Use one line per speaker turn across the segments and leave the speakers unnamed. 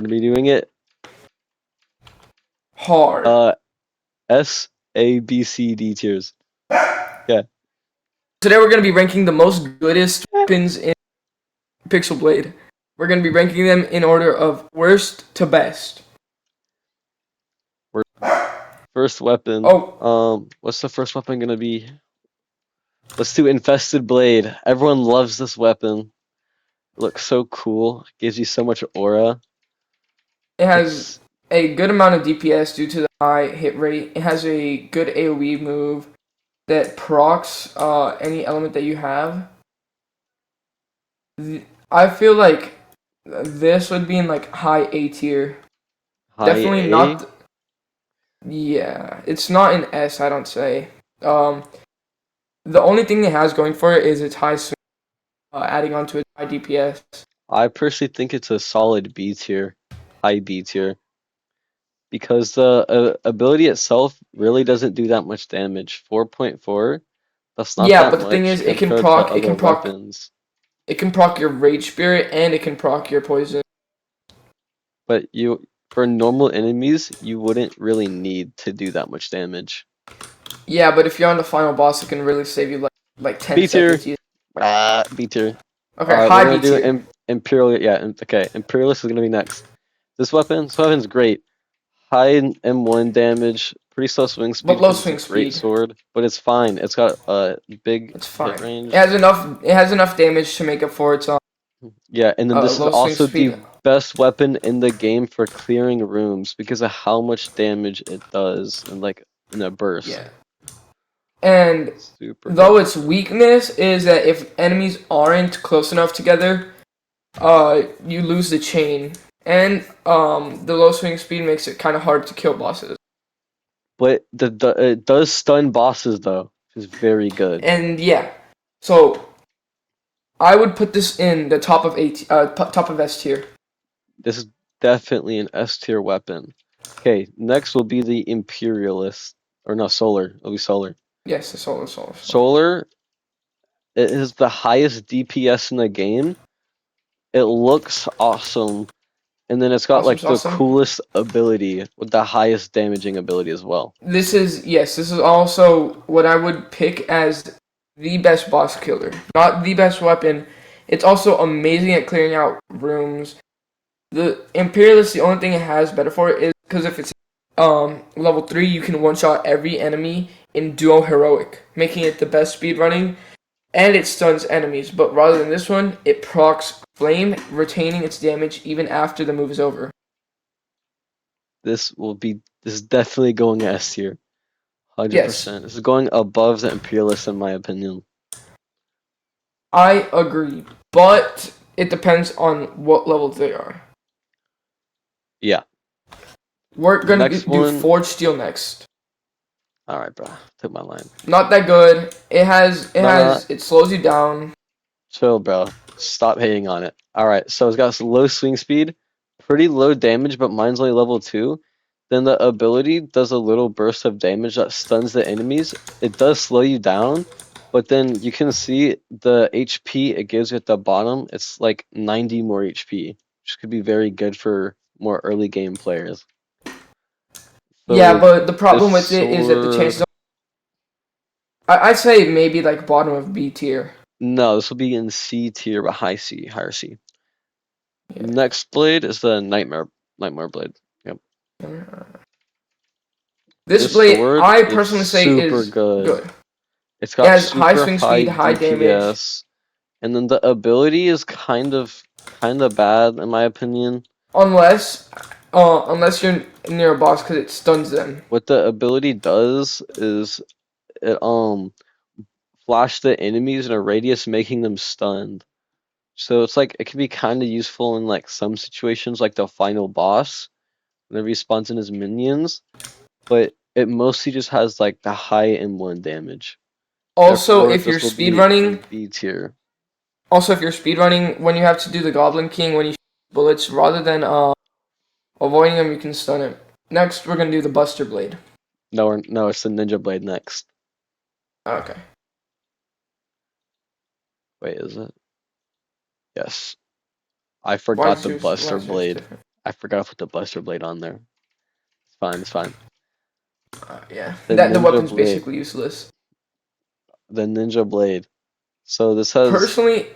We're gonna be doing it
Hard.
S, A, B, C, D tiers. Yeah.
Today we're going to be ranking the most goodest weapons in Pixel Blade. We're going to be ranking them in order of worst to best.
First weapon.
Oh,
What's the first weapon gonna be? Let's do Infested Blade. Everyone loves this weapon. Looks so cool. Gives you so much aura.
it has
It's
a good amount of DPS due to the high hit rate. It has a good AoE move that procs any element that you have. I feel like this would be in like high A tier.
high
Definitely
A.
not. Yeah, it's not an S. I don't say. Um, the only thing it has going for it is its high swing, adding on to its high DPS.
I personally think it's a solid B tier. High B tier. Because the ability itself really doesn't do that much damage. 4.4, that's not
Yeah,
that
but the thing
much
is, it can
compared to
proc. It
other
can proc.
weapons.
It can proc your rage spirit and it can proc your poison.
But for normal enemies, you wouldn't really need to do that much damage.
Yeah, but if you're on the final boss, it can really save you like 10
B tier.
seconds.
B tier.
Okay,
Alright, we're
high
gonna
B
do
tier.
Imperial. Yeah, okay. Imperialist is gonna be next. This weapon's great. High M1 damage, pretty slow swing speed
But low
because it's a
swing
great
speed.
sword, but it's fine. It's got a big
It's
hit
fine. It
range.
has enough. It has enough damage to make up for its
Yeah, and then this is
low swing
also the
speed.
best weapon in the game for clearing rooms because of how much damage it does in a burst.
Yeah. And
Super
though
good.
its weakness is that if enemies aren't close enough together, you lose the chain. And the low swing speed makes it kind of hard to kill bosses.
But it does stun bosses though, which is very good.
And yeah, so I would put this in the top of top of S tier.
This is definitely an S tier weapon. Okay, next will be the Imperialist. Or no, Solar. It'll be Solar.
Yes, the solar.
Solar, it is the highest DPS in the game. It looks awesome. And then it's got like
Awesome's
the
awesome.
coolest ability with the highest damaging ability as well.
This is also what I would pick as the best boss killer. Not the best weapon. It's also amazing at clearing out rooms. The Imperialist, the only thing it has better for it is because if it's level 3, you can one shot every enemy in duo heroic, making it the best speed running, and it stuns enemies. But rather than this one, it procs flame, retaining its damage even after the move is over.
This is definitely going S tier.
Yes,
100%. This is going above the Imperialist in my opinion.
I agree, but it depends on what level they are.
Yeah.
We're gonna
Next
do
one.
Forged Steel next.
Alright, bro. Took my line.
Not that good.
Nah,
It slows you down.
chill, bro. Stop hating on it. Alright, so it's got some low swing speed, pretty low damage, but mine's only level 2. Then the ability does a little burst of damage that stuns the enemies. It does slow you down, but then you can see the HP it gives you at the bottom. It's like 90 more HP, which could be very good for more early game players.
Yeah,
So
but the
this
problem with it is that the chances.
sword...
I'd say maybe like bottom of B tier.
No, this will be in C tier, but higher C.
Yeah.
Next blade is the Nightmare Blade. Yep.
This
This
blade,
sword
I
is
personally say,
super
is
good.
good.
It's
It
got
has high
super
swing
high
speed, high damage.
DPS, and then the ability is kind of bad in my opinion.
Unless, unless you're near a boss because it stuns them.
What the ability does is it flash the enemies in a radius, making them stunned. So it's like it can be kind of useful in like some situations, like the final boss, whenever he spawns in his minions. But it mostly just has like the high M1 damage.
Also,
Therefore,
if you're
this will be in
speedrunning,
B tier.
when you have to do the Goblin King, when you shoot bullets, rather than avoiding them, you can stun him. Next, we're gonna do the Buster Blade.
No, it's the Ninja Blade next.
Okay.
Wait, is it? Yes. I
Why
forgot
is
the
yours? Why
Buster
is yours
Blade.
different?
I forgot to put the Buster Blade on there. It's fine. It's fine.
Yeah,
The
the
Ninja
weapon's
Blade.
basically useless.
The Ninja Blade. So this has
Personally,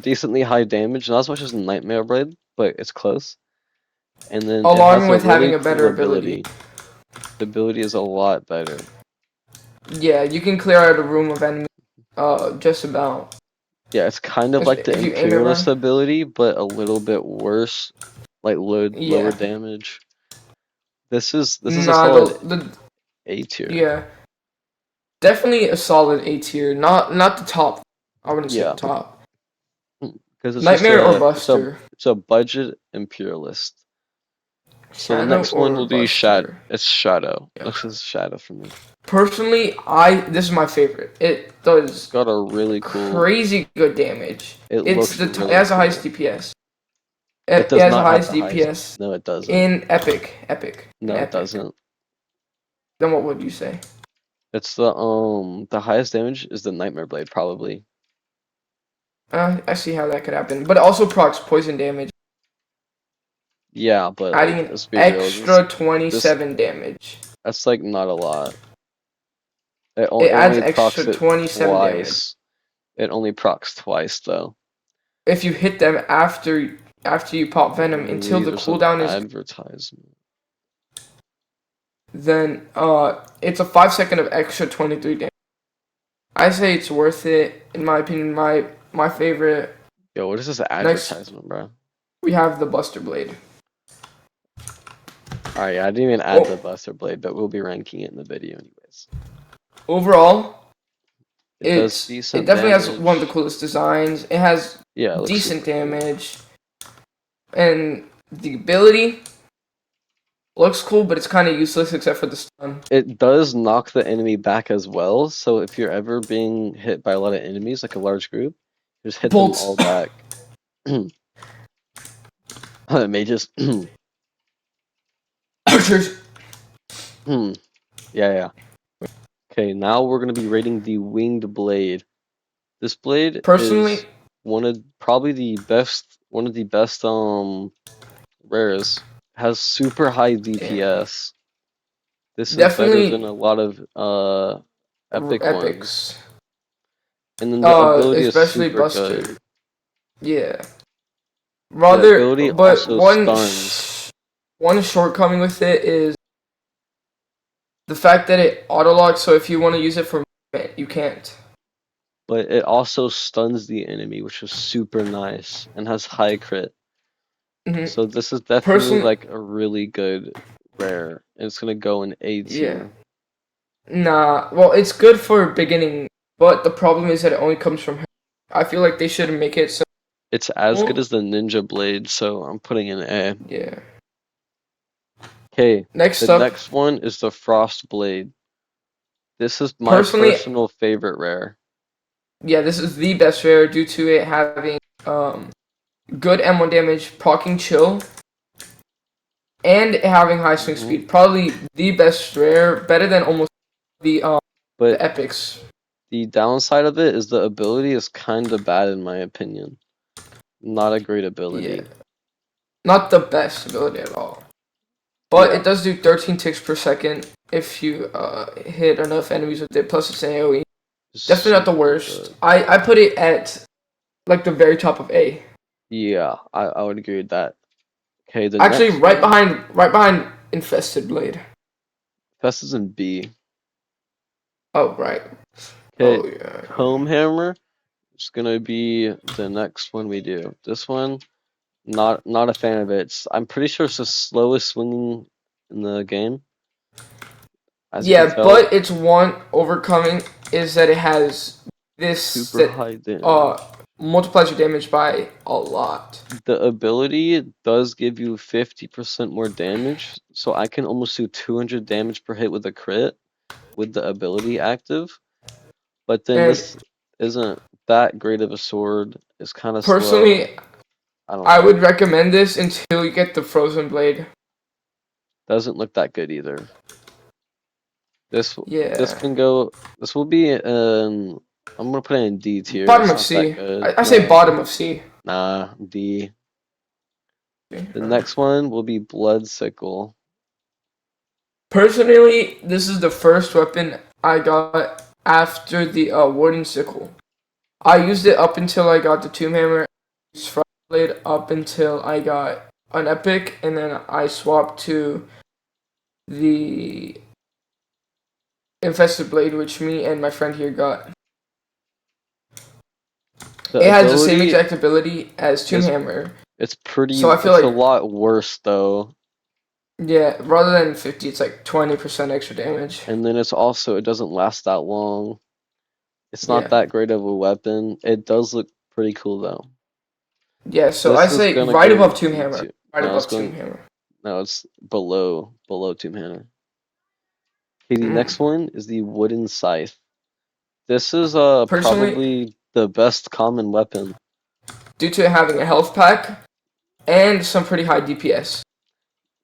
decently high damage, not as much as Nightmare Blade, but it's close. And then it
along
has
with
a really
having a
cool
better ability.
The ability is a lot better.
Yeah, you can clear out a room of enemies. Just about.
Yeah, it's kind of like the
If you aim it
Imperialist
right.
ability, but a little bit worse, like lower
Yeah.
damage. This is a
Nah,
solid
the
A tier.
yeah, definitely a solid A tier. Not the top. I wouldn't say
Yeah,
the top.
because it's
Nightmare or
just a
Buster.
it's a budget Imperialist. So the
Shadow
next one
or
will be Shadow.
Buster.
It's Shadow.
Yeah.
This is Shadow for me.
Personally, this is my favorite. It does
It's got a really cool.
crazy good damage.
It looks really
it has the
cool.
highest DPS.
It
It
does
has the
not have
highest
the highest.
DPS
No, it doesn't.
in Epic. Epic.
No,
In
it
Epic.
doesn't.
Then what would you say?
It's the highest damage is the Nightmare Blade probably.
I see how that could happen, but it also procs poison damage,
Yeah, but
adding
like,
an
let's be real,
extra 27 damage.
that's like not a lot. It
It
only
adds
procs
extra
it
27 damage.
twice. It only procs twice though.
If you hit them after you pop Venom until the
There's
cooldown
an
is,
advertisement.
then it's a 5 second of extra 23 damage. I say it's worth it in my opinion. My favorite.
Yo, what is this advertisement, bro?
We have the Buster Blade.
Alright, yeah, I didn't even add the Buster Blade, but we'll be ranking it in the video anyways.
Overall,
it definitely
has one of the coolest designs. It has decent damage, and the ability looks cool, but it's kind of useless except for the stun.
It does knock the enemy back as well, so if you're ever being hit by a lot of enemies, like a large group, just hit them all back. Mages.
Archers.
Yeah. Okay, now we're gonna be rating the Winged Blade. This blade
personally
is one of the best rares. Has super high DPS. This is better than a lot of epics. Ones. And then the ability
especially
is super
Buster.
good.
Yeah. One shortcoming with it is the fact that it auto locks, so if you want to use it for movement, you can't.
But it also stuns the enemy, which is super nice and has high crit. So this is definitely like a really good rare. And it's gonna go in A tier.
Yeah. Nah, well, it's good for beginning, but the problem is that it only comes from her. I feel like they should make it so.
It's as good as the Ninja Blade, so I'm putting in A.
Yeah.
Okay.
Next
one is the Frost Blade. This is my personal favorite rare.
Yeah, this is the best rare due to it having good M1 damage, proccing chill, and having high swing speed. Probably the best rare, better than almost the epics.
The downside of it is the ability is kind of bad in my opinion. Not a great ability.
Yeah. Not the best ability at all. But it does do 13 ticks per second if you hit enough enemies with it, plus it's an AoE. Definitely not the worst. I put it at like the very top of A.
Yeah, I would agree with that. Okay,
right behind Infested Blade.
Infested's in B.
Oh right.
Okay, oh, yeah. Comb Hammer is gonna be the next one we do. This one, not a fan of it. I'm pretty sure it's the slowest swinging in the game.
Yeah, but its one overcoming is that it has this
super high damage.
Multiplies your damage by a lot.
The ability does give you 50% more damage, so I can almost do 200 damage per hit with a crit with the ability active. But then this isn't that great of a sword. It's kind of
personally
slow.
I would recommend this until you get the Frozen Blade.
Doesn't look that good either. This can go. This will be I'm gonna put it in D tier.
Bottom of C. I say bottom of C.
Nah, D. The next one will be Blood Sickle.
Personally, this is the first weapon I got after the Wooden Sickle. I used it up until I got the Tomb Hammer, used Fire Blade up until I got an Epic, and then I swapped to the Infested Blade, which me and my friend here got. It has the same exact ability as Tomb Hammer.
It's pretty.
So I feel
it's
like
a lot worse though.
Yeah, rather than 50, it's like 20% extra damage.
And then it doesn't last that long. It's not
Yeah.
that great of a weapon. It does look pretty cool though.
Yeah, so
This
I
is
say
gonna
right
go
above Tomb
to-
Hammer. Right
no,
above
it's going-
Tomb Hammer.
No, it's below Tomb Hammer. Okay, the
Mm.
next one is the Wooden Scythe. This is
Personally-
probably the best common weapon.
Due to it having a health pack and some pretty high DPS.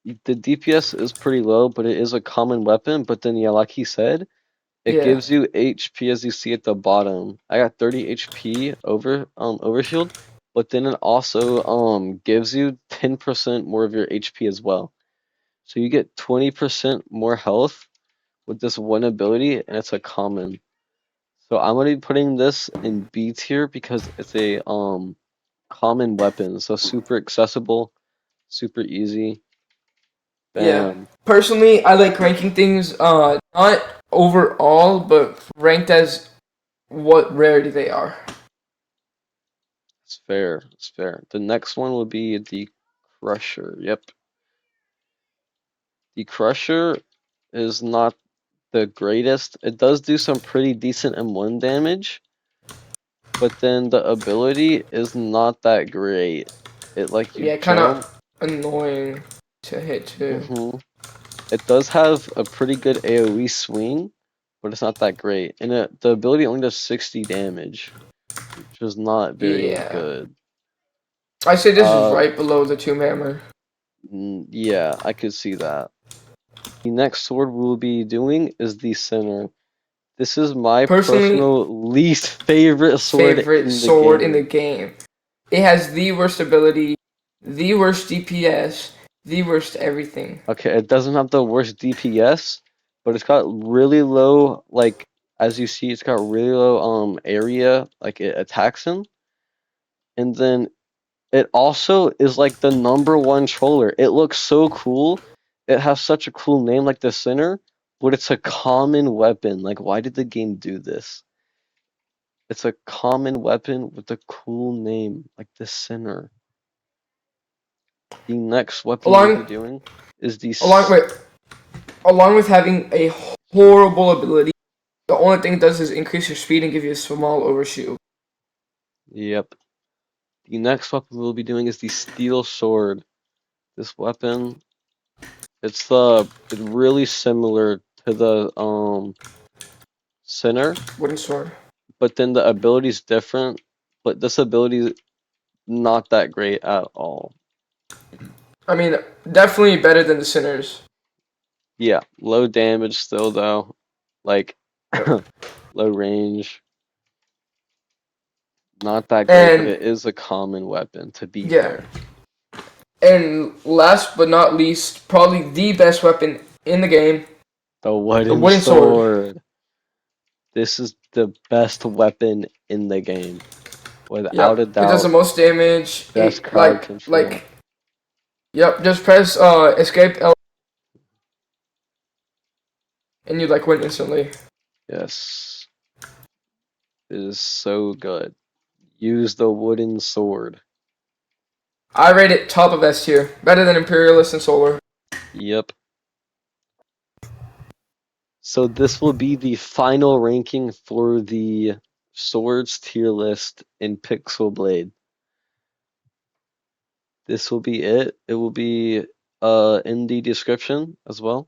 The DPS is pretty low, but it is a common weapon. But then, yeah, like he said, it
Yeah.
gives you HP as you see at the bottom. I got 30 HP over overshield, but then it also gives you 10% more of your HP as well. So you get 20% more health with this one ability, and it's a common. So I'm gonna be putting this in B tier because it's a common weapon, so super accessible, super easy.
Yeah.
Bam.
Personally, I like ranking things not overall, but ranked as what rarity they are.
It's fair. It's fair. The next one will be the Crusher. Yep. The Crusher is not the greatest. It does do some pretty decent M1 damage, but then the ability is not that great. It like you
kind
jump.
of annoying to hit too.
It does have a pretty good AoE swing, but it's not that great. And the ability only does 60 damage, which is not very good.
I say this is right below the Tomb Hammer.
Yeah, I could see that. The next sword we'll be doing is the Sinner. This is my personal least favorite sword
in the game. It has the worst ability, the worst DPS, the worst everything.
Okay, it doesn't have the worst DPS, but it's got really low, like, as you see, it's got really low area, like it attacks him. And then it also is like the #1 troller. It looks so cool. It has such a cool name like the Sinner, but it's a common weapon. Like, why did the game do this? It's a common weapon with a cool name like the Sinner. The next weapon we'll be doing is the
along with having a horrible ability, the only thing it does is increase your speed and give you a small overshoot.
Yep. The next weapon we'll be doing is the Steel Sword. This weapon, it's really similar to the Sinner.
Wooden sword.
But then the ability is different. But this ability is not that great at all.
I mean, definitely better than the Sinners.
Yeah, low damage still though. Like low range. Not that great, but it is a common weapon to be fair.
And last but not least, probably the best weapon in the game.
The wooden sword. This is the best weapon in the game. Without a doubt.
It does the most damage.
Best crowd control.
Just press escape L and you win instantly.
Yes. It is so good. Use the wooden sword.
I rate it top of S tier. Better than Imperialist and Solar.
Yep. So this will be the final ranking for the swords tier list in Pixel Blade. This will be it. It will be in the description as well.